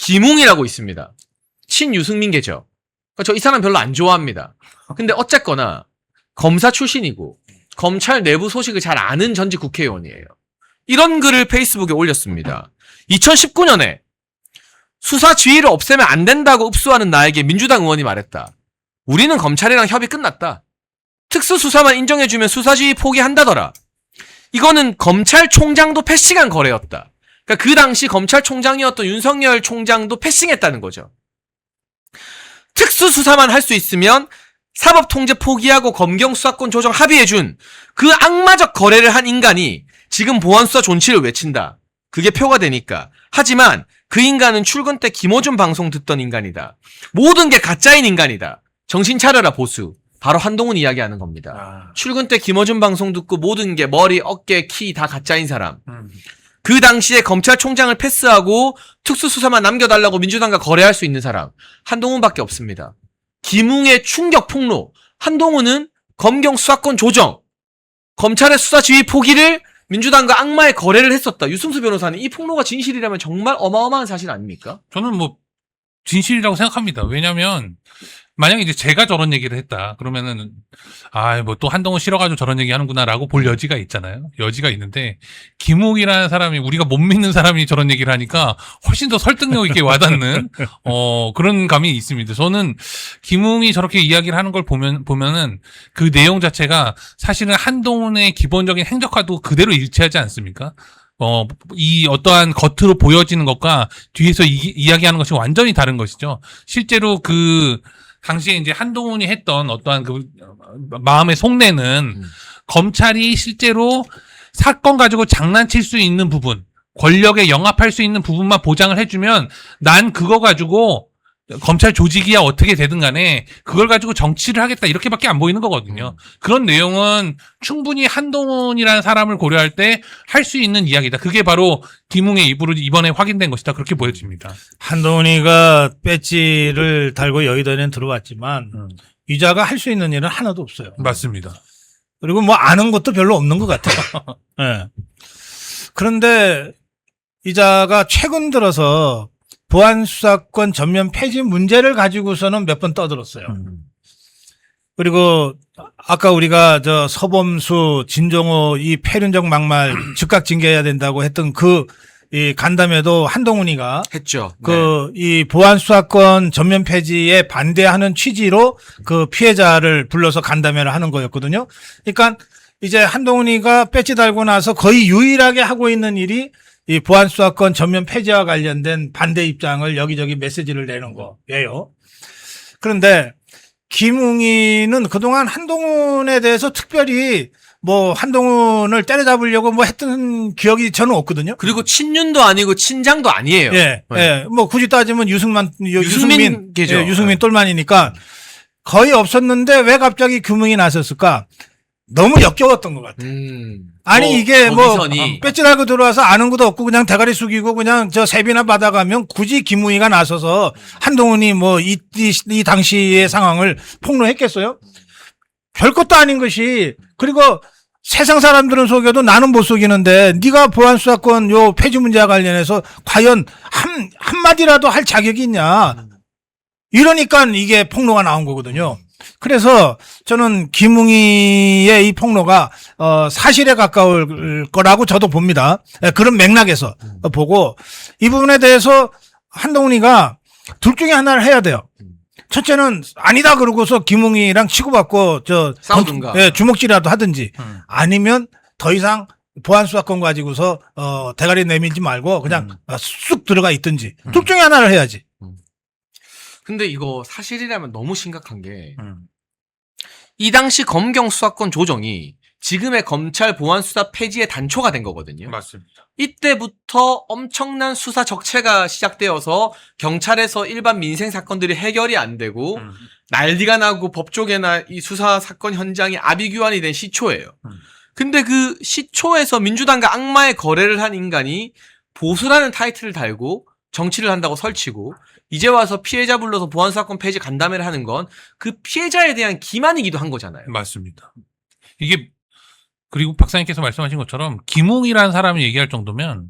김웅이라고 있습니다. 친유승민계죠. 저 이 사람 별로 안 좋아합니다. 근데 어쨌거나 검사 출신이고 검찰 내부 소식을 잘 아는 전직 국회의원이에요. 이런 글을 페이스북에 올렸습니다. 2019년에 수사 지휘를 없애면 안 된다고 읍수하는 나에게 민주당 의원이 말했다. 우리는 검찰이랑 협의 끝났다. 특수수사만 인정해주면 수사지휘 포기한다더라. 이거는 검찰총장도 패싱한 거래였다. 그러니까 그 당시 검찰총장이었던 윤석열 총장도 패싱했다는 거죠. 특수수사만 할 수 있으면 사법통제 포기하고 검경수사권 조정 합의해준 그 악마적 거래를 한 인간이 지금 보안수사 존치를 외친다. 그게 표가 되니까. 하지만 그 인간은 출근 때 김어준 방송 듣던 인간이다. 모든 게 가짜인 인간이다. 정신 차려라 보수. 바로 한동훈 이야기하는 겁니다. 출근 때 김어준 방송 듣고 모든 게 머리, 어깨, 키 다 가짜인 사람. 그 당시에 검찰총장을 패스하고 특수수사만 남겨달라고 민주당과 거래할 수 있는 사람. 한동훈밖에 없습니다. 김웅의 충격 폭로. 한동훈은 검경 수사권 조정, 검찰의 수사 지휘 포기를 민주당과 악마의 거래를 했었다. 유승수 변호사는 이 폭로가 진실이라면 정말 어마어마한 사실 아닙니까? 저는 뭐 진실이라고 생각합니다. 왜냐면 만약에 이제 제가 저런 얘기를 했다. 그러면은 뭐 또 한동훈 싫어가지고 저런 얘기 하는구나라고 볼 여지가 있잖아요. 여지가 있는데 김웅이라는 사람이 우리가 못 믿는 사람이 저런 얘기를 하니까 훨씬 더 설득력 있게 와닿는 그런 감이 있습니다. 저는 김웅이 저렇게 이야기를 하는 걸 보면은 그 내용 자체가 사실은 한동훈의 기본적인 행적과도 그대로 일치하지 않습니까? 이 어떠한 겉으로 보여지는 것과 뒤에서 이야기하는 것이 완전히 다른 것이죠. 실제로 그 당시에 이제 한동훈이 했던 어떠한 그 마음의 속내는 검찰이 실제로 사건 가지고 장난칠 수 있는 부분, 권력에 영합할 수 있는 부분만 보장을 해주면 난 그거 가지고 검찰 조직이야 어떻게 되든 간에 그걸 가지고 정치를 하겠다 이렇게밖에 안 보이는 거거든요. 그런 내용은 충분히 한동훈이라는 사람을 고려할 때 할 수 있는 이야기다. 그게 바로 김웅의 입으로 이번에 확인된 것이다. 그렇게 보여집니다. 한동훈이가 배지를 달고 여의도에는 들어왔지만 이자가 할 수 있는 일은 하나도 없어요. 맞습니다. 그리고 뭐 아는 것도 별로 없는 것 같아요. 네. 그런데 이자가 최근 들어서 보안수사권 전면 폐지 문제를 가지고서는 몇 번 떠들었어요. 그리고 아까 우리가 저 서범수, 진정호 이 폐륜적 막말 즉각 징계해야 된다고 했던 이 간담회도 한동훈이가 했죠. 이 보안수사권 전면 폐지에 반대하는 취지로 그 피해자를 불러서 간담회를 하는 거였거든요. 그러니까 이제 한동훈이가 배지 달고 나서 거의 유일하게 하고 있는 일이 이 보안수사권 전면 폐지와 관련된 반대 입장을 여기저기 메시지를 내는 거예요. 그런데 김웅이는 그동안 한동훈에 대해서 특별히 뭐 한동훈을 때려잡으려고 뭐 했던 기억이 저는 없거든요. 그리고 친윤도 아니고 친장도 아니에요. 예, 네. 예. 뭐 굳이 따지면 유승민 계죠. 예, 유승민 똘만이니까 거의 없었는데 왜 갑자기 김웅이 나섰을까? 너무 역겨웠던 것 같아요. 아니 이게 거기서니. 배지 달고 들어와서 아는 것도 없고 그냥 대가리 숙이고 그냥 저 세비나 받아가면 굳이 김웅이가 나서서 한동훈이 뭐 이 당시의 상황을 폭로했겠어요? 별것도 아닌 것이 그리고 세상 사람들은 속여도 나는 못 속이는데 네가 보안수사권 요 폐지 문제와 관련해서 과연 한마디라도 할 자격이 있냐. 이러니까 이게 폭로가 나온 거거든요. 그래서 저는 김웅이의 이 폭로가 사실에 가까울 거라고 저도 봅니다. 그런 맥락에서 보고 이 부분에 대해서 한동훈이가 둘 중에 하나를 해야 돼요. 첫째는 아니다 그러고서 김웅이랑 치고받고 싸우든가. 주먹질이라도 하든지 아니면 더 이상 보안수사권 가지고서 대가리 내밀지 말고 그냥 쑥 들어가 있든지 둘 중에 하나를 해야지. 근데 이거 사실이라면 너무 심각한 게 이 당시 검경 수사권 조정이 지금의 검찰 보안 수사 폐지의 단초가 된 거거든요. 맞습니다. 이때부터 엄청난 수사 적체가 시작되어서 경찰에서 일반 민생 사건들이 해결이 안 되고 난리가 나고 법조계나 이 수사 사건 현장이 아비규환이 된 시초예요. 근데 그 시초에서 민주당과 악마의 거래를 한 인간이 보수라는 타이틀을 달고 정치를 한다고 설치고 이제 와서 피해자 불러서 보안수사권 폐지 간담회를 하는 건 그 피해자에 대한 기만이기도 한 거잖아요. 맞습니다. 이게 그리고 박사님께서 말씀하신 것처럼 김웅이라는 사람이 얘기할 정도면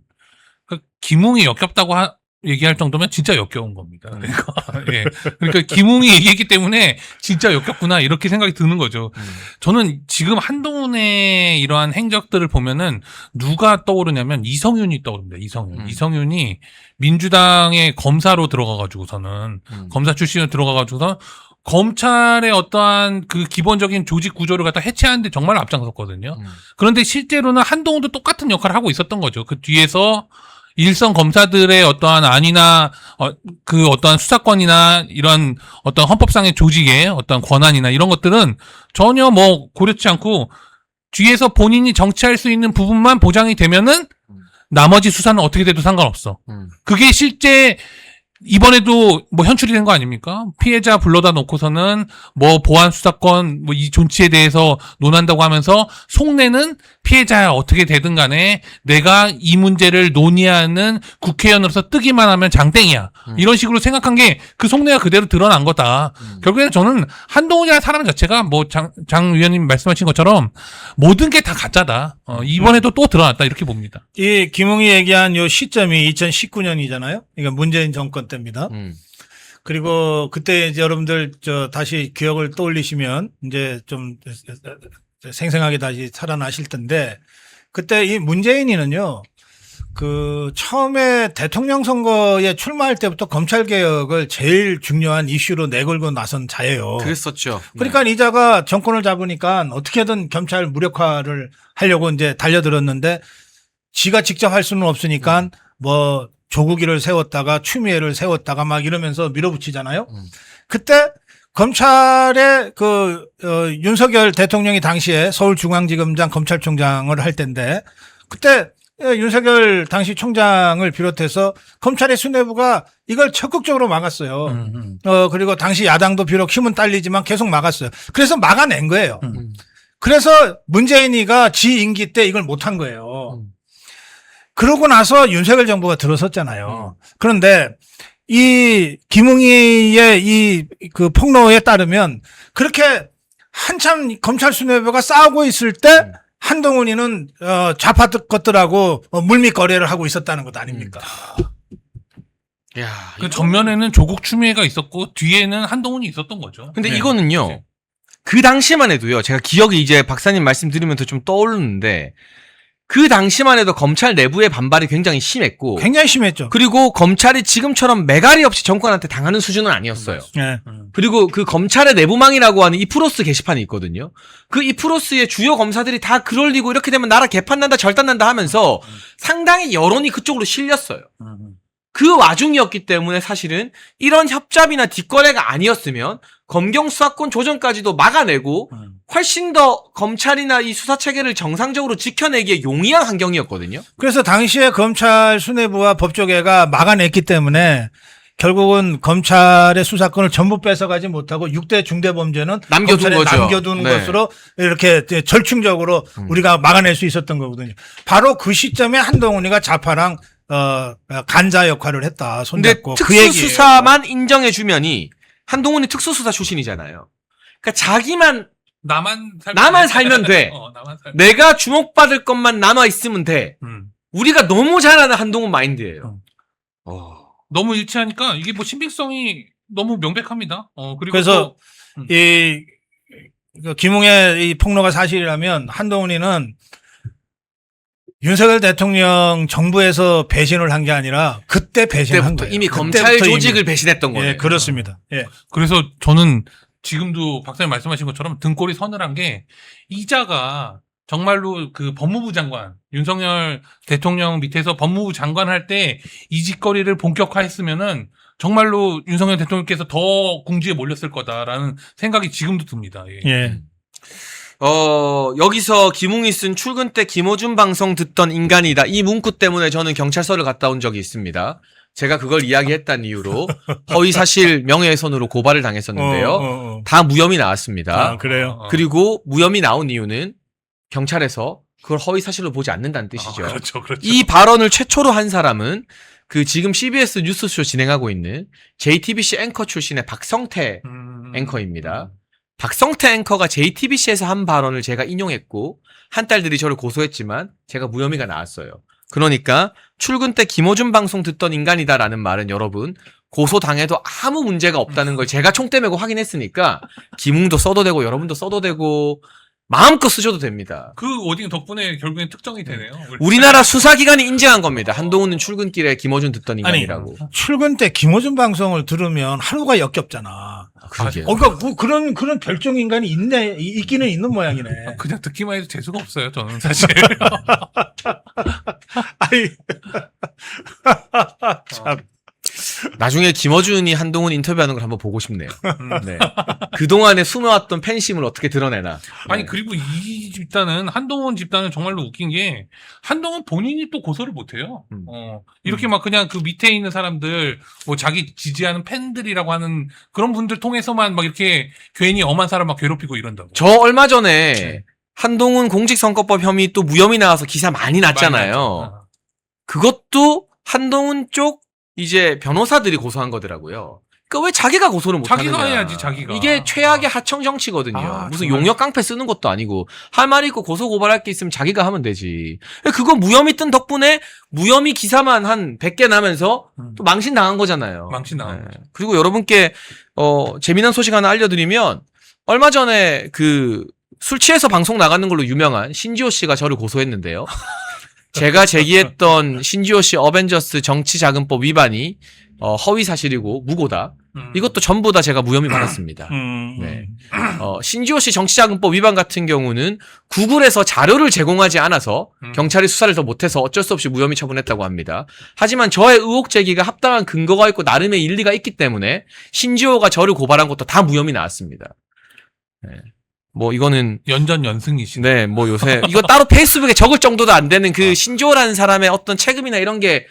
그 김웅이 역겹다고 얘기할 정도면 진짜 역겨운 겁니다. 그러니까, 예. 그러니까 김웅이 얘기했기 때문에 진짜 역겹구나 이렇게 생각이 드는 거죠. 저는 지금 한동훈의 이러한 행적들을 보면은 누가 떠오르냐면 이성윤이 떠오릅니다. 이성윤이 민주당의 검사로 들어가가지고서는 검사 출신으로 들어가가지고서 검찰의 어떠한 그 기본적인 조직 구조를 갖다 해체하는데 정말 앞장섰거든요. 그런데 실제로는 한동훈도 똑같은 역할을 하고 있었던 거죠. 그 뒤에서 일선 검사들의 어떠한 안이나 그 어떠한 수사권이나 이런 어떤 헌법상의 조직의 어떠한 권한이나 이런 것들은 전혀 뭐 고려치 않고 뒤에서 본인이 정치할 수 있는 부분만 보장이 되면은 나머지 수사는 어떻게 돼도 상관없어. 그게 실제 이번에도 뭐 현출이 된 거 아닙니까? 피해자 불러다 놓고서는 뭐 보안 수사권 뭐 이 존치에 대해서 논한다고 하면서 속내는 피해자야 어떻게 되든 간에 내가 이 문제를 논의하는 국회의원으로서 뜨기만 하면 장땡이야. 이런 식으로 생각한 게 그 속내가 그대로 드러난 거다. 결국에는 저는 한동훈이라는 사람 자체가 뭐 장 의원님 말씀하신 것처럼 모든 게 다 가짜다. 이번에도 또 드러났다 이렇게 봅니다. 이 김웅이 얘기한 요 시점이 2019년이잖아요. 그러니까 문재인 정권 때입니다. 그리고 그때 이제 여러분들 다시 기억을 떠올리시면 이제 좀 생생하게 다시 살아나실 텐데 그때 이 문재인이는요. 그 처음에 대통령 선거에 출마할 때부터 검찰 개혁을 제일 중요한 이슈로 내걸고 나선 자예요. 그랬었죠. 그러니까 이자가 정권을 잡으니까 어떻게든 검찰 무력화를 하려고 이제 달려들었는데 지가 직접 할 수는 없으니까 뭐 조국이를 세웠다가 추미애를 세웠다가 막 이러면서 밀어붙이잖아요. 그때 검찰의 윤석열 대통령이 당시에 서울중앙지검장 검찰총장을 할 때인데 그때 윤석열 당시 총장을 비롯해서 검찰의 수뇌부가 이걸 적극적으로 막았어요. 그리고 당시 야당도 비록 힘은 딸리지만 계속 막았어요. 그래서 막아낸 거예요. 그래서 문재인이가 지 임기 때 이걸 못한 거예요. 그러고 나서 윤석열 정부가 들어섰잖아요. 그런데 이 김웅이의 이 그 폭로에 따르면 그렇게 한참 검찰 수뇌부가 싸우고 있을 때 한동훈이는 좌파 것들하고 물밑 거래를 하고 있었다는 것 아닙니까? 야, 그 전면에는 조국 추미애가 있었고 뒤에는 한동훈이 있었던 거죠. 근데 네. 이거는요. 네. 그 당시만 해도요. 제가 기억이 이제 박사님 말씀 들으면서 좀 떠오르는데 그 당시만 해도 검찰 내부의 반발이 굉장히 심했고 굉장히 심했죠. 그리고 검찰이 지금처럼 매갈이 없이 정권한테 당하는 수준은 아니었어요. 네. 그리고 그 검찰의 내부망이라고 하는 이프로스 게시판이 있거든요. 그 이프로스의 주요 검사들이 다 그럴리고 이렇게 되면 나라 개판난다 절단난다 하면서 상당히 여론이 그쪽으로 실렸어요. 그 와중이었기 때문에 사실은 이런 협잡이나 뒷거래가 아니었으면 검경 수사권 조정까지도 막아내고 훨씬 더 검찰이나 이 수사체계를 정상적으로 지켜내기에 용이한 환경이었거든요. 그래서 당시에 검찰 수뇌부와 법조계가 막아냈기 때문에 결국은 검찰의 수사권을 전부 뺏어가지 못하고 6대 중대범죄는 남겨둔 검찰에 거죠. 남겨둔 네. 것으로 이렇게 절충적으로 우리가 막아낼 수 있었던 거거든요. 바로 그 시점에 한동훈이가 좌파랑 간자 역할을 했다. 근데 손잡고 그 얘기예요. 특수수사만 인정해주면이 한동훈이 특수수사 출신이잖아요. 그러니까 자기만 나만 살면 돼. 나만 살면 내가 주목받을 것만 남아있으면 돼. 우리가 너무 잘 아는 한동훈 마인드예요. 너무 일치하니까 이게 뭐 신빙성이 너무 명백합니다. 그리고 그래서 또, 이 김웅의 이 폭로가 사실이라면 한동훈이는 윤석열 대통령 정부에서 배신을 한 게 아니라 그때 배신한 그때부터 거예요. 이미 검찰 그때부터 조직을 이미. 배신했던 거예요. 예, 그렇습니다. 예. 그래서 저는 지금도 박사님 말씀하신 것처럼 등골이 서늘한 게 이자가 정말로 그 법무부 장관 윤석열 대통령 밑에서 법무부 장관 할 때 이 짓거리를 본격화했으면은 정말로 윤석열 대통령께서 더 궁지에 몰렸을 거다라는 생각이 지금도 듭니다. 예. 예. 여기서 김웅이 쓴 출근 때 김어준 방송 듣던 인간이다. 이 문구 때문에 저는 경찰서를 갔다 온 적이 있습니다. 제가 그걸 이야기했다는 이유로 허위사실 명예훼손으로 고발을 당했었는데요. 다 무혐의 나왔습니다. 아, 그래요? 그리고 무혐의 나온 이유는 경찰에서 그걸 허위사실로 보지 않는다는 뜻이죠. 그렇죠. 이 발언을 최초로 한 사람은 그 지금 CBS 뉴스쇼 진행하고 있는 JTBC 앵커 출신의 박성태 앵커입니다. 박성태 앵커가 JTBC에서 한 발언을 제가 인용했고 한 딸들이 저를 고소했지만 제가 무혐의가 나왔어요. 그러니까 출근 때 김어준 방송 듣던 인간이다라는 말은 여러분 고소당해도 아무 문제가 없다는 걸 제가 총대 메고 확인했으니까 김웅도 써도 되고 여러분도 써도 되고 마음껏 쓰셔도 됩니다. 그 워딩 덕분에 결국엔 특정이 되네요. 우리나라 수사기관이 인정한 겁니다. 한동훈은 출근길에 김어준 듣던 인간이라고. 출근 때 김어준 방송을 들으면 하루가 역겹잖아. 그러게요. 그러니까 그런 별종 인간이 있기는 있는 모양이네. 그냥 듣기만 해도 재수가 없어요. 저는 사실. 아이, 참. 나중에 김어준이 한동훈 인터뷰하는 걸 한번 보고 싶네요. 네. 그동안에 숨어왔던 팬심을 어떻게 드러내나. 아니 네. 그리고 이 집단은 한동훈 집단은 정말로 웃긴 게 한동훈 본인이 또 고소를 못해요. 이렇게 막 그냥 그 밑에 있는 사람들 뭐 자기 지지하는 팬들이라고 하는 그런 분들 통해서만 막 이렇게 괜히 엄한 사람 막 괴롭히고 이런다고. 저 얼마 전에 한동훈 공직선거법 혐의 또 무혐의 나와서 기사 많이 났잖아요. 많이 났죠. 그것도 한동훈 쪽 이제 변호사들이 고소한 거더라고요. 그러니까 왜 자기가 고소를 못하느냐. 자기가 해야지, 자기가. 이게 최악의 하청 정치거든요. 아, 무슨 정말. 용역 깡패 쓰는 것도 아니고 할 말이 있고 고소 고발할 게 있으면 자기가 하면 되지. 그거 무혐의 뜬 덕분에 무혐의 기사만 한 100개 나면서 또 망신 당한 거잖아요. 망신 당한 거죠. 그리고 여러분께 재미난 소식 하나 알려드리면 얼마 전에 그 술 취해서 방송 나가는 걸로 유명한 신지호 씨가 저를 고소했는데요. 제가 제기했던 신지호 씨 어벤져스 정치자금법 위반이 허위 사실이고 무고다. 이것도 전부 다 제가 무혐의 받았습니다. 네. 신지호 씨 정치자금법 위반 같은 경우는 구글에서 자료를 제공하지 않아서 경찰이 수사를 더 못해서 어쩔 수 없이 무혐의 처분했다고 합니다. 하지만 저의 의혹 제기가 합당한 근거가 있고 나름의 일리가 있기 때문에 신지호가 저를 고발한 것도 다 무혐의 나왔습니다. 네. 뭐 이거는 연전연승이시네. 네, 뭐 요새 이거 따로 페이스북에 적을 정도도 안 되는 그 신조라는 사람의 어떤 책임이나 이런 게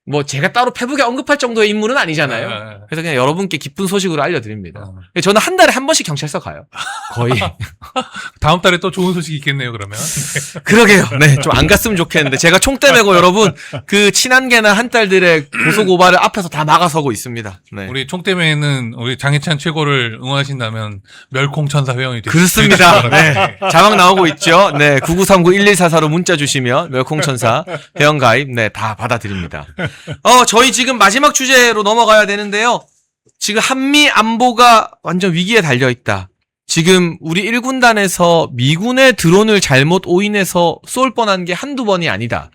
뭐 제가 따로 페북에 언급할 정도의 인물은 아니잖아요. 그래서 그냥 여러분께 기쁜 소식으로 알려드립니다. 저는 한 달에 한 번씩 경찰서 가요. 거의. 다음 달에 또 좋은 소식이 있겠네요, 그러면. 그러게요. 네, 좀 안 갔으면 좋겠는데 제가 총대 메고 여러분 그 친한계나 한딸들의 고소 고발을 앞에서 다 막아서고 있습니다. 네. 우리 총대매는 우리 장해찬 최고를 응원하신다면 멸콩천사 회원이 되시죠. 그렇습니다. 네. 자막 나오고 있죠. 네. 9939-1144로 문자 주시면 멸콩천사 회원 가입 네, 다 받아드립니다. 저희 지금 마지막 주제로 넘어가야 되는데요. 지금 한미 안보가 완전 위기에 달려 있다. 지금 우리 1군단에서 미군의 드론을 잘못 오인해서 쏠 뻔한 게 한두 번이 아니다.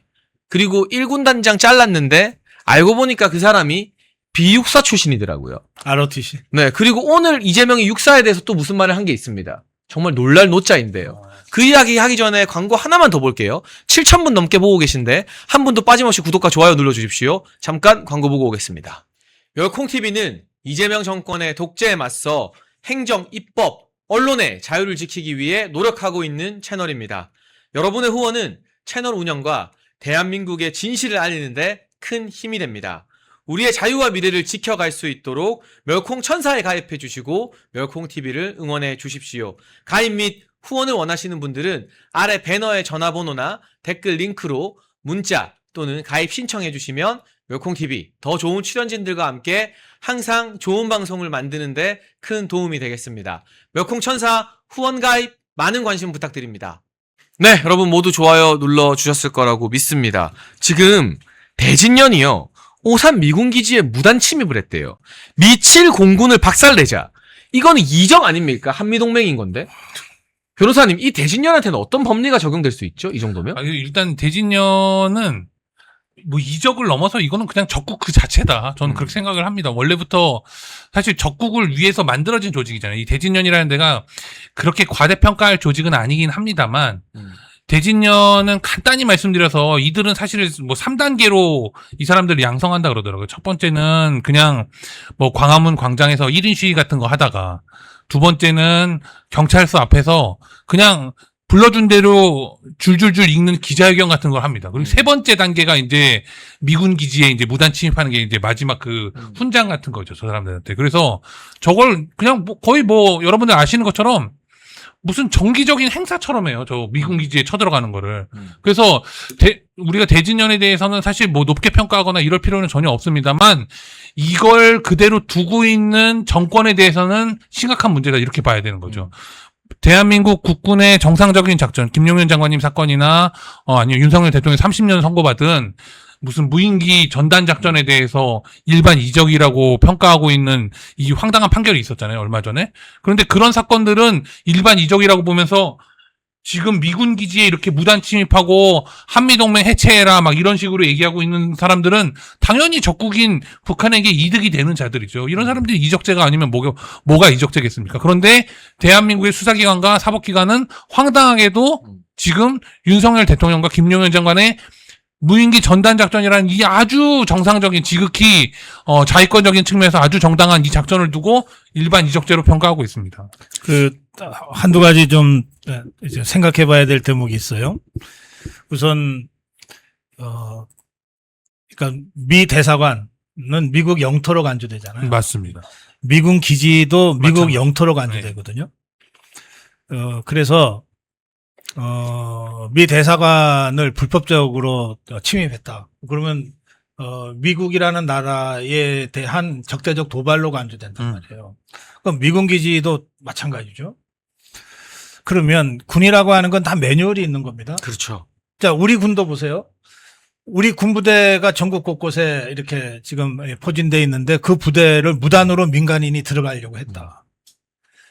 그리고 1군단장 잘랐는데 알고 보니까 그 사람이 비육사 출신이더라고요. ROTC. 네, 그리고 오늘 이재명이 육사에 대해서 또 무슨 말을 한 게 있습니다. 정말 놀랄 노자인데요. 그 이야기 하기 전에 광고 하나만 더 볼게요. 7,000분 넘게 보고 계신데 한 분도 빠짐없이 구독과 좋아요 눌러주십시오. 잠깐 광고 보고 오겠습니다. 멸콩TV는 이재명 정권의 독재에 맞서 행정, 입법, 언론의 자유를 지키기 위해 노력하고 있는 채널입니다. 여러분의 후원은 채널 운영과 대한민국의 진실을 알리는데 큰 힘이 됩니다. 우리의 자유와 미래를 지켜갈 수 있도록 멸콩천사에 가입해 주시고 멸콩TV를 응원해 주십시오. 가입 및 후원을 원하시는 분들은 아래 배너의 전화번호나 댓글 링크로 문자 또는 가입 신청해 주시면 멸콩TV 더 좋은 출연진들과 함께 항상 좋은 방송을 만드는데 큰 도움이 되겠습니다. 멸콩천사 후원 가입 많은 관심 부탁드립니다. 네, 여러분 모두 좋아요 눌러주셨을 거라고 믿습니다. 지금 대진년이요. 오산 미군기지에 무단 침입을 했대요. 미칠 공군을 박살내자. 이거는 이적 아닙니까? 한미동맹인 건데. 변호사님, 이 대진년한테는 어떤 법리가 적용될 수 있죠? 이 정도면? 아니, 일단 대진년은 뭐 이적을 넘어서 이거는 그냥 적국 그 자체다. 저는 그렇게 생각을 합니다. 원래부터 사실 적국을 위해서 만들어진 조직이잖아요. 이 대진년이라는 데가 그렇게 과대평가할 조직은 아니긴 합니다만 대진년은 간단히 말씀드려서 이들은 사실 뭐 3단계로 이 사람들을 양성한다 그러더라고요. 첫 번째는 그냥 뭐 광화문 광장에서 1인 시위 같은 거 하다가 두 번째는 경찰서 앞에서 그냥 불러준 대로 줄줄줄 읽는 기자회견 같은 걸 합니다. 그리고 세 번째 단계가 이제 미군 기지에 이제 무단 침입하는 게 이제 마지막 그 훈장 같은 거죠. 저 사람들한테. 그래서 저걸 그냥 뭐 거의 뭐 여러분들 아시는 것처럼 무슨 정기적인 행사처럼 해요. 저 미군 기지에 쳐들어가는 거를. 그래서 우리가 대진년에 대해서는 사실 뭐 높게 평가하거나 이럴 필요는 전혀 없습니다만 이걸 그대로 두고 있는 정권에 대해서는 심각한 문제다 이렇게 봐야 되는 거죠. 대한민국 국군의 정상적인 작전, 김용현 장관님 사건이나 아니면 윤석열 대통령 30년 선고받은 무슨 무인기 전단 작전에 대해서 일반 이적이라고 평가하고 있는 이 황당한 판결이 있었잖아요, 얼마 전에. 그런데 그런 사건들은 일반 이적이라고 보면서 지금 미군 기지에 이렇게 무단 침입하고 한미동맹 해체해라 막 이런 식으로 얘기하고 있는 사람들은 당연히 적국인 북한에게 이득이 되는 자들이죠. 이런 사람들이 이적죄가 아니면 뭐가 이적죄겠습니까? 그런데 대한민국의 수사기관과 사법기관은 황당하게도 지금 윤석열 대통령과 김용현 장관의 무인기 전단 작전이라는 이 아주 정상적인 지극히 자위권적인 측면에서 아주 정당한 이 작전을 두고 일반 이적죄로 평가하고 있습니다. 한두 가지 좀 이제 생각해 봐야 될 대목이 있어요. 우선, 그러니까 미 대사관은 미국 영토로 간주되잖아요. 맞습니다. 미군 기지도 미국 맞죠. 영토로 간주되거든요. 그래서, 미 대사관을 불법적으로 침입했다. 그러면, 미국이라는 나라에 대한 적대적 도발로 간주된단 말이에요. 그럼 미군 기지도 마찬가지죠. 그러면 군이라고 하는 건 다 매뉴얼이 있는 겁니다. 그렇죠. 자, 우리 군도 보세요. 우리 군부대가 전국 곳곳에 이렇게 지금 포진돼 있는데 그 부대를 무단으로 민간인이 들어가려고 했다.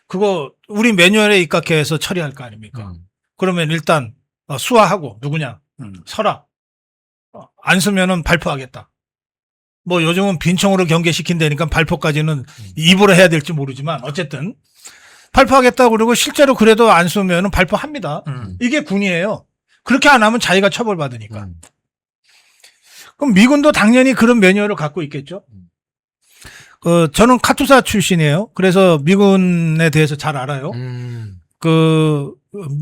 그거 우리 매뉴얼에 입각해서 처리할 거 아닙니까? 그러면 일단 수화하고 누구냐? 서라. 안 쓰면은 발포하겠다. 뭐 요즘은 빈총으로 경계시킨다니까 발포까지는 입으로 해야 될지 모르지만 어쨌든 발포하겠다고 그러고 실제로 그래도 안 쓰면은 발포합니다. 이게 군이에요. 그렇게 안 하면 자기가 처벌받으니까. 그럼 미군도 당연히 그런 매뉴얼을 갖고 있겠죠. 저는 카투사 출신이에요. 그래서 미군에 대해서 잘 알아요.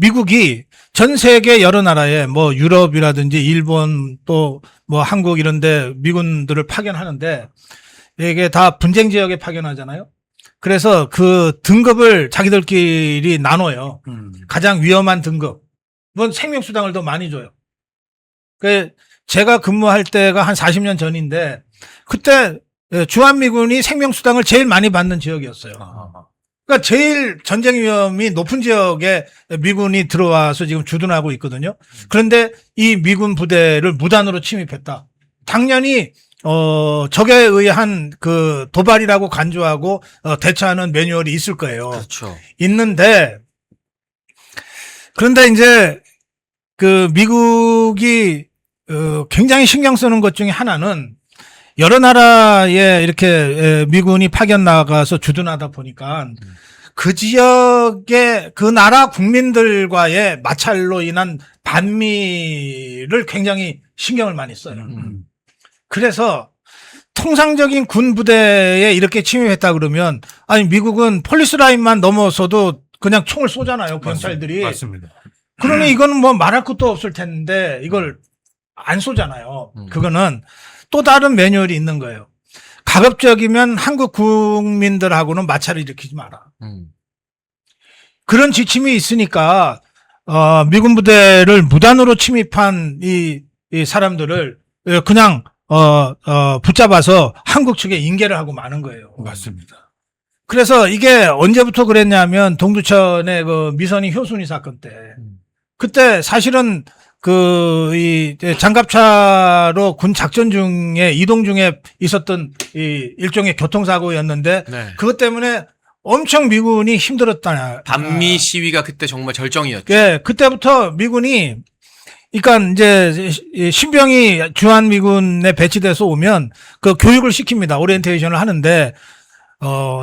미국이 전 세계 여러 나라에 뭐 유럽이라든지 일본 또 뭐 한국 이런데 미군들을 파견하는데 이게 다 분쟁 지역에 파견하잖아요. 그래서 그 등급을 자기들끼리 나눠요. 가장 위험한 등급. 뭐 생명수당을 더 많이 줘요. 제가 근무할 때가 한 40년 전인데 그때 주한미군이 생명수당을 제일 많이 받는 지역이었어요. 그러니까 제일 전쟁 위험이 높은 지역에 미군이 들어와서 지금 주둔하고 있거든요. 그런데 이 미군 부대를 무단으로 침입했다. 당연히 적에 의한 그 도발이라고 간주하고 대처하는 매뉴얼이 있을 거예요. 그렇죠. 있는데 그런데 이제 그 미국이 굉장히 신경 쓰는 것 중에 하나는 여러 나라에 이렇게 미군이 파견 나가서 주둔하다 보니까 그 지역의 그 나라 국민들과의 마찰로 인한 반미를 굉장히 신경을 많이 써요. 그래서 통상적인 군 부대에 이렇게 침입했다 그러면 아니 미국은 폴리스 라인만 넘어서도 그냥 총을 쏘잖아요. 경찰들이. 맞습니다. 그러니 이거는 뭐 말할 것도 없을 텐데 이걸 안 쏘잖아요. 그거는 또 다른 매뉴얼이 있는 거예요. 가급적이면 한국 국민들하고는 마찰을 일으키지 마라. 그런 지침이 있으니까 미군 부대를 무단으로 침입한 이 사람들을 그냥 붙잡아서 한국 측에 인계를 하고 마는 거예요. 맞습니다. 그래서 이게 언제부터 그랬냐면 동두천의 그 미선이 효순이 사건 때 그때 사실은 이 장갑차로 군 작전 중에 이동 중에 있었던 이 일종의 교통사고였는데 네. 그것 때문에 엄청 미군이 힘들었다. 반미 시위가 그때 정말 절정이었죠. 예, 그때부터 미군이 그러니까 이제 신병이 주한미군에 배치돼서 오면 그 교육을 시킵니다. 오리엔테이션을 하는데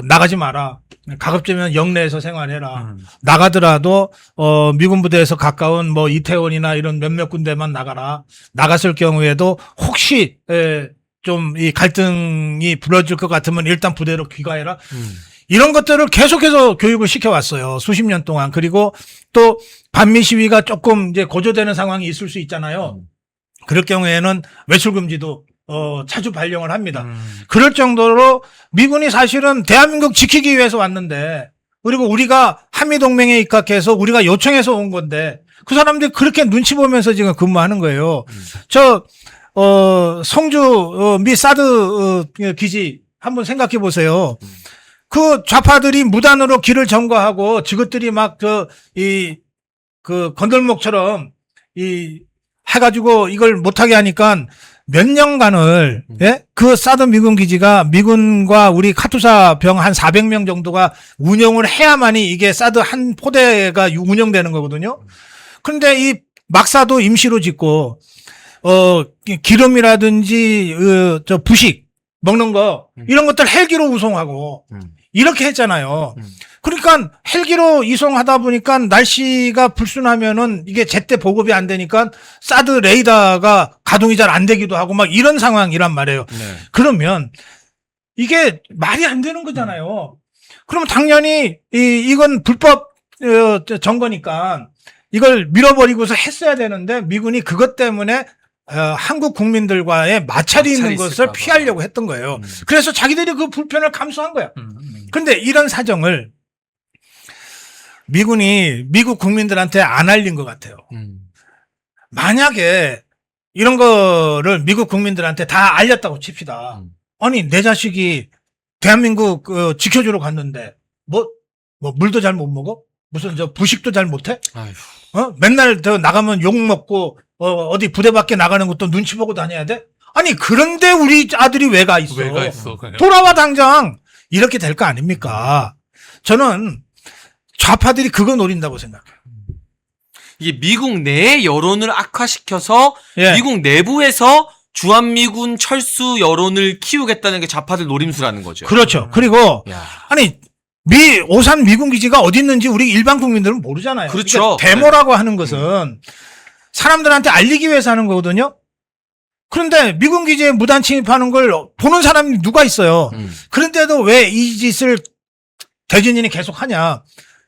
나가지 마라. 가급적이면 영내에서 생활해라. 나가더라도 미군 부대에서 가까운 뭐 이태원이나 이런 몇몇 군데만 나가라. 나갔을 경우에도 혹시 좀 이 갈등이 불어질 것 같으면 일단 부대로 귀가해라. 이런 것들을 계속해서 교육을 시켜왔어요. 수십 년 동안. 그리고 또 반미 시위가 조금 이제 고조되는 상황이 있을 수 있잖아요. 그럴 경우에는 외출 금지도 자주 발령을 합니다. 그럴 정도로 미군이 사실은 대한민국 지키기 위해서 왔는데 그리고 우리가 한미동맹에 입각해서 우리가 요청해서 온 건데 그 사람들이 그렇게 눈치 보면서 지금 근무하는 거예요. 성주 미 사드 기지 한번 생각해 보세요. 그 좌파들이 무단으로 길을 점거하고 저것들이 막 건들목처럼 해가지고 이걸 못하게 하니까 몇 년간을, 예? 그 사드 미군 기지가 미군과 우리 카투사 병 한 400명 정도가 운영을 해야만이 이게 사드 한 포대가 운영되는 거거든요. 그런데 이 막사도 임시로 짓고, 기름이라든지, 부식, 먹는 거, 이런 것들 헬기로 우송하고, 이렇게 했잖아요. 그러니까 헬기로 이송하다 보니까 날씨가 불순하면은 이게 제때 보급이 안 되니까 사드 레이더가 가동이 잘 안 되기도 하고 막 이런 상황이란 말이에요. 네. 그러면 이게 말이 안 되는 거잖아요. 그러면 당연히 이건 불법 점거니까 이걸 밀어버리고서 했어야 되는데 미군이 그것 때문에 한국 국민들과의 마찰이 있는 것을 피하려고 했던 거예요. 그래서 자기들이 그 불편을 감수한 거야. 그런데 이런 사정을 미군이 미국 국민들한테 안 알린 것 같아요. 만약에 이런 거를 미국 국민들한테 다 알렸다고 칩시다. 아니 내 자식이 대한민국 지켜주러 갔는데 뭐 물도 잘 못 먹어? 무슨 부식도 잘 못해? 맨날 나가면 욕 먹고 어디 부대 밖에 나가는 것도 눈치 보고 다녀야 돼? 아니 그런데 우리 아들이 왜 가 있어? 왜 가 있어? 돌아와 당장. 이렇게 될 거 아닙니까? 저는 좌파들이 그거 노린다고 생각해요. 이게 미국 내의 여론을 악화시켜서 예. 미국 내부에서 주한미군 철수 여론을 키우겠다는 게 좌파들 노림수라는 거죠. 그렇죠. 그리고 야. 아니 오산 미군 기지가 어디 있는지 우리 일반 국민들은 모르잖아요. 그렇죠. 그러니까 데모라고 하는 것은 사람들한테 알리기 위해서 하는 거거든요. 그런데 미군 기지에 무단 침입하는 걸 보는 사람이 누가 있어요. 그런데도 왜 이 짓을 대진인이 계속 하냐.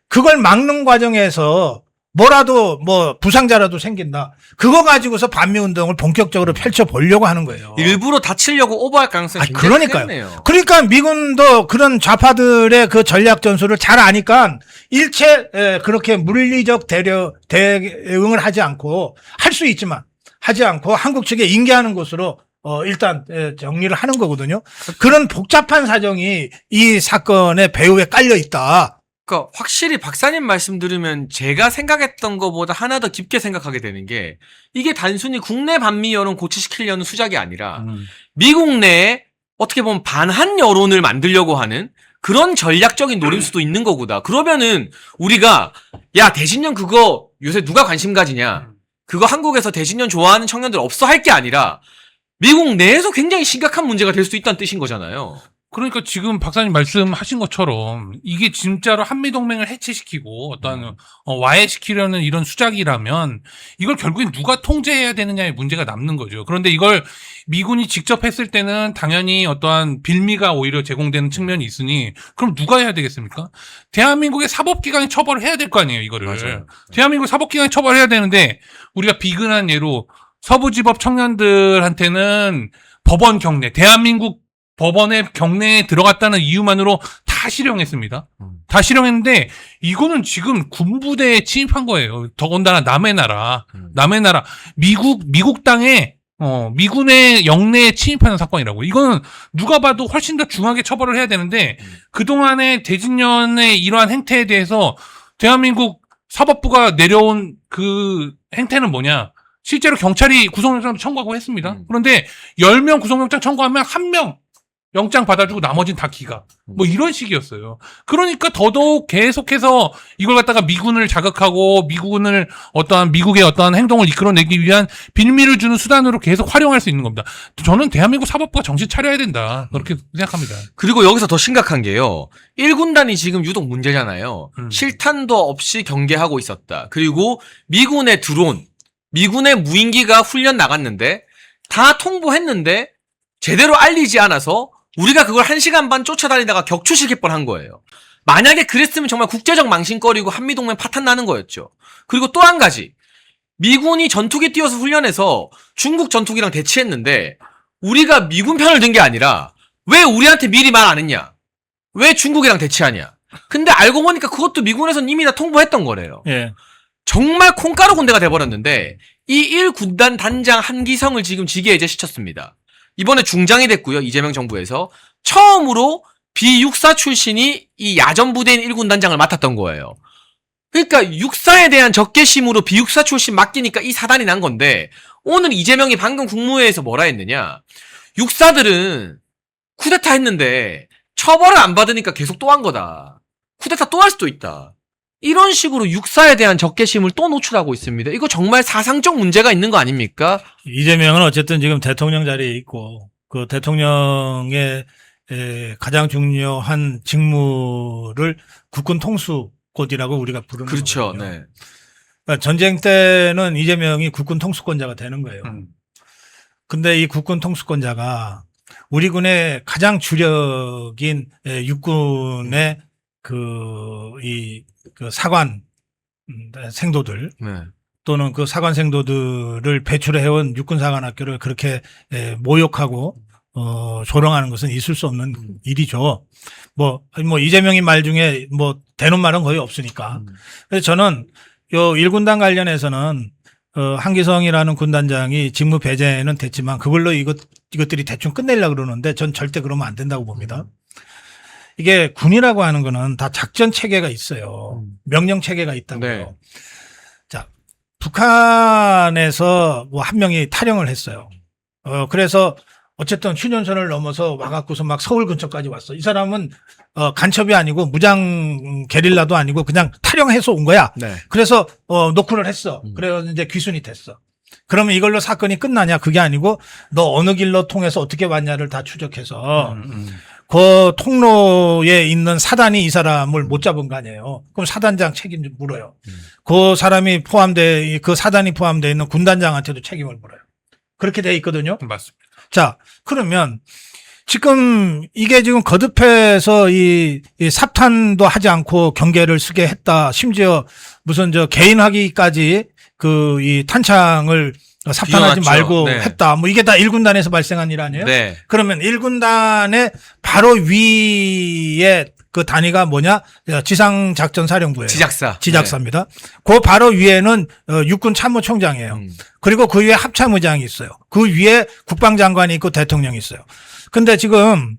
그걸 막는 과정에서 뭐라도 부상자라도 생긴다. 그거 가지고서 반미운동을 본격적으로 펼쳐보려고 하는 거예요. 일부러 다치려고 오버할 가능성이 굉장히 그러니까요. 크네요. 그러니까 미군도 그런 좌파들의 그 전략 전술을 잘 아니까 일체 그렇게 물리적 대응을 하지 않고 할 수 있지만 하지 않고 한국 측에 인계하는 것으로 일단 정리를 하는 거거든요. 그런 복잡한 사정이 이 사건의 배후에 깔려 있다. 그러니까 확실히 박사님 말씀 들으면 제가 생각했던 것보다 하나 더 깊게 생각하게 되는 게 이게 단순히 국내 반미 여론 고취시키려는 수작이 아니라 미국 내에 어떻게 보면 반한 여론을 만들려고 하는 그런 전략적인 노림수도 있는 거구나. 그러면은 우리가 야 대진년 그거 요새 누가 관심 가지냐. 그거 한국에서 대진년 좋아하는 청년들 없어 할 게 아니라 미국 내에서 굉장히 심각한 문제가 될 수 있다는 뜻인 거잖아요. 그러니까 지금 박사님 말씀하신 것처럼 이게 진짜로 한미동맹을 해체시키고 어떤 와해시키려는 이런 수작이라면 이걸 결국엔 누가 통제해야 되느냐의 문제가 남는 거죠. 그런데 이걸 미군이 직접 했을 때는 당연히 어떠한 빌미가 오히려 제공되는 측면이 있으니 그럼 누가 해야 되겠습니까? 대한민국의 사법기관이 처벌을 해야 될 거 아니에요, 이거를. 맞아요. 대한민국 사법기관이 처벌해야 되는데 우리가 비근한 예로 서부지법 청년들한테는 법원 경내, 대한민국 법원의 경내에 들어갔다는 이유만으로 다 실형했습니다. 다 실형했는데 이거는 지금 군부대에 침입한 거예요. 더군다나 남의 나라, 미국 땅에 미군의 영내에 침입하는 사건이라고. 이거는 누가 봐도 훨씬 더 중하게 처벌을 해야 되는데 그동안의 대진년의 이러한 행태에 대해서 대한민국 사법부가 내려온 그 행태는 뭐냐? 실제로 경찰이 구속영장 청구하고 했습니다. 그런데 10명 구속영장 청구하면 1명 영장 받아주고 나머지는 다 기각. 이런 식이었어요. 그러니까 더더욱 계속해서 이걸 갖다가 미군을 자극하고 미국의 어떠한 행동을 이끌어내기 위한 빌미를 주는 수단으로 계속 활용할 수 있는 겁니다. 저는 대한민국 사법부가 정신 차려야 된다. 그렇게 생각합니다. 그리고 여기서 더 심각한 게요. 1군단이 지금 유독 문제잖아요. 실탄도 없이 경계하고 있었다. 그리고 미군의 드론, 미군의 무인기가 훈련 나갔는데 다 통보했는데 제대로 알리지 않아서 우리가 그걸 1시간 반 쫓아다니다가 격추시킬 뻔한 거예요. 만약에 그랬으면 정말 국제적 망신거리고 한미동맹 파탄 나는 거였죠. 그리고 또 한 가지. 미군이 전투기 띄워서 훈련해서 중국 전투기랑 대치했는데 우리가 미군 편을 든 게 아니라 왜 우리한테 미리 말 안 했냐? 왜 중국이랑 대치하냐? 근데 알고 보니까 그것도 미군에서는 이미 다 통보했던 거래요. 예. 정말 콩가루 군대가 돼버렸는데 이 1군단 단장 한기성을 지금 직위해제 시켰습니다. 이번에 중장이 됐고요. 이재명 정부에서 처음으로 비육사 출신이 이 야전 부대인 1군 단장을 맡았던 거예요. 그러니까 육사에 대한 적개심으로 비육사 출신 맡기니까 이 사단이 난 건데 오늘 이재명이 방금 국무회의에서 뭐라 했느냐. 육사들은 쿠데타 했는데 처벌을 안 받으니까 계속 또 한 거다. 쿠데타 또 할 수도 있다. 이런 식으로 육사에 대한 적개심을 또 노출하고 있습니다. 이거 정말 사상적 문제가 있는 거 아닙니까? 이재명은 어쨌든 지금 대통령 자리에 있고 그 대통령의 가장 중요한 직무를 국군 통수권이라고 우리가 부르는 그렇죠. 거거든요. 네. 그러니까 전쟁 때는 이재명이 국군 통수권자가 되는 거예요. 근데 이 국군 통수권자가 우리 군의 가장 주력인 육군의 그 사관 생도들 네. 또는 그 사관 생도들을 배출해온 육군사관학교를 그렇게 모욕하고 조롱하는 것은 있을 수 없는 일이죠. 뭐 이재명이 말 중에 뭐 대놓은 말은 거의 없으니까. 그래서 저는 요 1군단 관련해서는 한기성이라는 군단장이 직무 배제는 됐지만 그걸로 이것들이 대충 끝내려고 그러는데 전 절대 그러면 안 된다고 봅니다. 이게 군이라고 하는 거는 다 작전 체계가 있어요. 명령 체계가 있다고요. 네. 자, 북한에서 뭐 한 명이 탈영을 했어요. 그래서 어쨌든 휴전선을 넘어서 와갖고서 막 서울 근처까지 왔어. 이 사람은 간첩이 아니고 무장 게릴라도 아니고 그냥 탈영해서 온 거야. 네. 그래서 노크를 했어. 그래서 이제 귀순이 됐어. 그러면 이걸로 사건이 끝나냐? 그게 아니고 너 어느 길로 통해서 어떻게 왔냐를 다 추적해서 그 통로에 있는 사단이 이 사람을 못 잡은 거 아니에요. 그럼 사단장 책임 좀 물어요. 그 사람이 그 사단이 포함되어 있는 군단장한테도 책임을 물어요. 그렇게 돼 있거든요. 맞습니다. 자, 그러면 지금 이게 지금 거듭해서 이 삽탄도 하지 않고 경계를 쓰게 했다. 심지어 무슨 개인 하기까지 이 탄창을 삽탄하지 비워놨죠. 말고 네. 했다. 뭐 이게 다 1군단에서 발생한 일 아니에요? 네. 그러면 1군단의 바로 위에 그 단위가 뭐냐? 지상작전사령부예요. 지작사입니다. 그 바로 위에는 육군 참모총장이에요. 그리고 그 위에 합참의장이 있어요. 그 위에 국방장관이 있고 대통령이 있어요. 근데 지금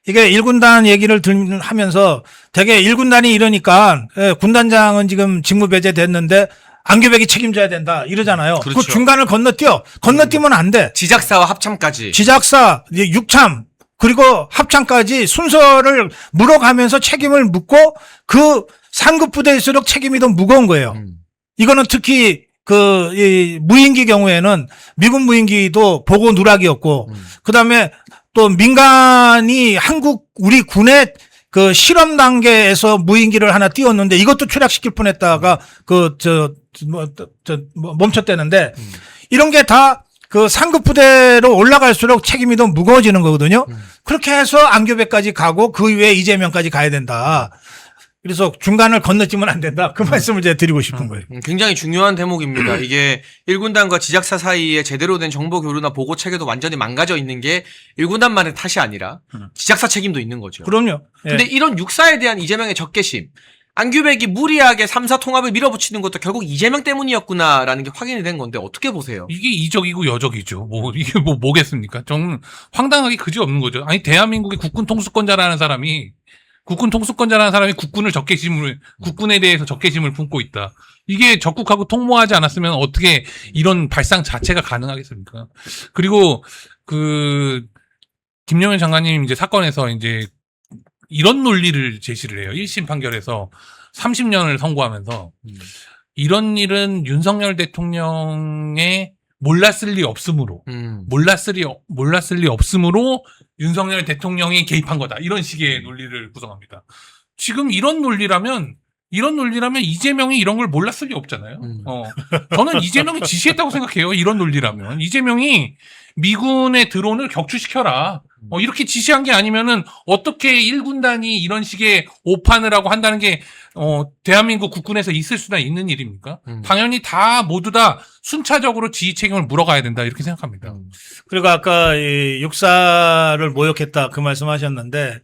이게 1군단 얘기를 하면서 되게 1군단이 이러니까 군단장은 지금 직무 배제됐는데 안규백이 책임져야 된다 이러잖아요. 그렇죠. 그 중간을 건너뛰면 안 돼. 지작사와 합참까지. 지작사, 육참, 그리고 합참까지 순서를 물어가면서 책임을 묻고 그 상급 부대일수록 책임이 더 무거운 거예요. 이거는 특히 이 무인기 경우에는 미군 무인기도 보고 누락이었고 그다음에 또 민간이 우리 군의 그 실험 단계에서 무인기를 하나 띄웠는데 이것도 추락시킬 뻔했다가 멈췄대는데 이런 게 다 그 상급 부대로 올라갈수록 책임이 더 무거워지는 거거든요. 그렇게 해서 안교배까지 가고 그 위에 이재명까지 가야 된다. 그래서 중간을 건너뛰면 안 된다. 그 말씀을 제가 드리고 싶은 거예요. 굉장히 중요한 대목입니다. 이게 1군단과 지작사 사이에 제대로 된 정보 교류나 보고 체계도 완전히 망가져 있는 게 1군단만의 탓이 아니라 지작사 책임도 있는 거죠. 그럼요. 예. 근데 이런 육사에 대한 이재명의 적개심, 안규백이 무리하게 3사 통합을 밀어붙이는 것도 결국 이재명 때문이었구나라는 게 확인이 된 건데 어떻게 보세요? 이게 이적이고 여적이죠. 이게 뭐겠습니까? 저는 황당하게 그지없는 거죠. 아니, 대한민국의 국군 통수권자라는 사람이 국군에 대해서 적개심을 품고 있다. 이게 적국하고 통모하지 않았으면 어떻게 이런 발상 자체가 가능하겠습니까? 그리고 김용현 장관님 이제 사건에서 이제 이런 논리를 제시를 해요. 1심 판결에서 30년을 선고하면서 이런 일은 윤석열 대통령의 몰랐을 리 없으므로 윤석열 대통령이 개입한 거다. 이런 식의 논리를 구성합니다. 지금 이런 논리라면 이재명이 이런 걸 몰랐을 리 없잖아요. 저는 이재명이 지시했다고 생각해요. 이런 논리라면. 이재명이 미군의 드론을 격추시켜라. 이렇게 지시한 게 아니면은 어떻게 1군단이 이런 식의 오판을 하고 한다는 게 대한민국 국군에서 있을 수나 있는 일입니까? 당연히 모두 다 순차적으로 지휘 책임을 물어가야 된다. 이렇게 생각합니다. 그리고 아까 이 육사를 모욕했다 그 말씀하셨는데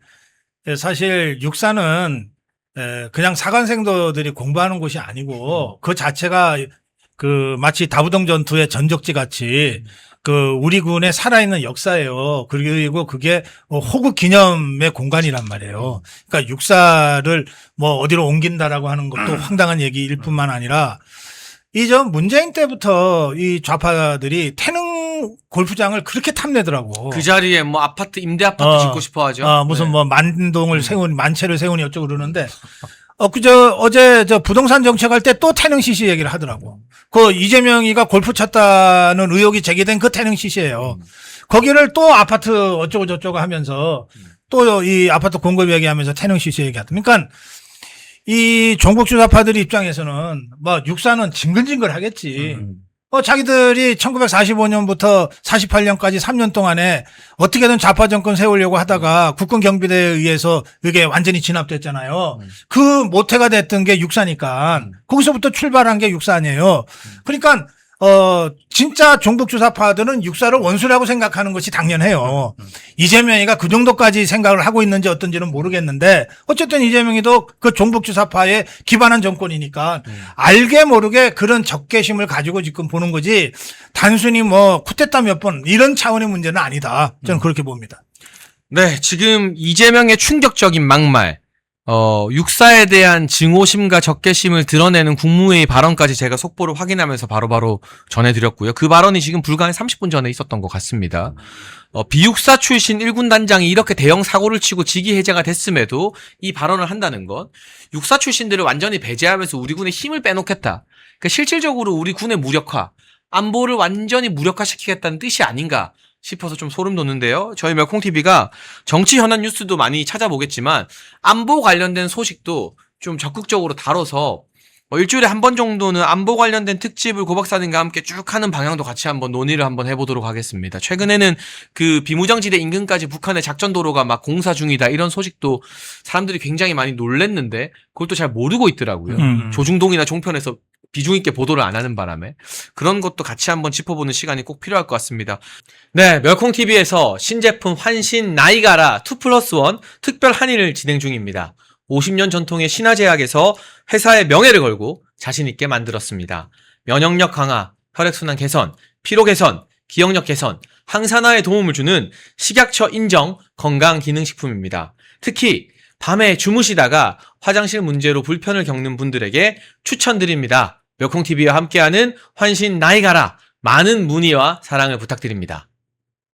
사실 육사는 그냥 사관생도들이 공부하는 곳이 아니고 그 자체가 마치 다부동 전투의 전적지 같이 우리 군의 살아있는 역사예요. 그리고 그게 호국 기념의 공간이란 말이에요. 그러니까 육사를 뭐 어디로 옮긴다라고 하는 것도 황당한 얘기일 뿐만 아니라 문재인 때부터 이 좌파들이 태릉 골프장을 그렇게 탐내더라고. 그 자리에 뭐 아파트, 임대 아파트 짓고 싶어 하죠. 무슨 네. 뭐 만동을 세운, 만채를 세우니 어쩌고 그러는데, 어제 부동산 정책할 때 또 태릉 CC 얘기를 하더라고. 이재명이가 골프 쳤다는 의혹이 제기된 그 태릉 CC예요. 거기를 또 아파트 어쩌고 저쩌고 하면서 또 이 아파트 공급 얘기하면서 태릉 CC 얘기하더니 그러니까 이 종북주사파들 입장에서는 뭐 육사는 징글징글 하겠지. 자기들이 1945년부터 48년까지 3년 동안에 어떻게든 좌파 정권 세우려고 하다가 국군 경비대에 의해서 이게 완전히 진압됐잖아요. 그 모태가 됐던 게 육사니까 거기서부터 출발한 게 육사 아니에요. 그러니까 진짜 종북주사파들은 육사를 원수라고 생각하는 것이 당연해요. 이재명이가 그 정도까지 생각을 하고 있는지 어떤지는 모르겠는데 어쨌든 이재명이도 그 종북주사파에 기반한 정권이니까 알게 모르게 그런 적개심을 가지고 지금 보는 거지 단순히 뭐 쿠데타 몇 번 이런 차원의 문제는 아니다. 저는 그렇게 봅니다. 네, 지금 이재명의 충격적인 막말, 육사에 대한 증오심과 적개심을 드러내는 국무회의 발언까지 제가 속보를 확인하면서 바로바로 전해드렸고요. 그 발언이 지금 불과 한 30분 전에 있었던 것 같습니다. 비육사 출신 1군 단장이 이렇게 대형 사고를 치고 직위 해제가 됐음에도 이 발언을 한다는 것, 육사 출신들을 완전히 배제하면서 우리 군에 힘을 빼놓겠다. 그러니까 실질적으로 우리 군의 무력화, 안보를 완전히 무력화시키겠다는 뜻이 아닌가 싶어서 좀 소름 돋는데요. 저희 멸콩TV가 정치 현안 뉴스도 많이 찾아보겠지만 안보 관련된 소식도 좀 적극적으로 다뤄서 일주일에 한 번 정도는 안보 관련된 특집을 고박사님과 함께 쭉 하는 방향도 같이 한번 논의를 한번 해보도록 하겠습니다. 최근에는 그 비무장지대 인근까지 북한의 작전도로가 막 공사 중이다 이런 소식도 사람들이 굉장히 많이 놀랬는데 그걸 또 잘 모르고 있더라고요. 조중동이나 종편에서 비중 있게 보도를 안 하는 바람에 그런 것도 같이 한번 짚어보는 시간이 꼭 필요할 것 같습니다. 네, 멸콩TV에서 신제품 환신 나이가라 2+1 특별 한일을 진행 중입니다. 50년 전통의 신화제약에서 회사의 명예를 걸고 자신있게 만들었습니다. 면역력 강화, 혈액순환 개선, 피로 개선, 기억력 개선, 항산화에 도움을 주는 식약처 인정 건강기능식품입니다. 특히 밤에 주무시다가 화장실 문제로 불편을 겪는 분들에게 추천드립니다. 멸콩TV와 함께하는 환신 나이가라 많은 문의와 사랑을 부탁드립니다.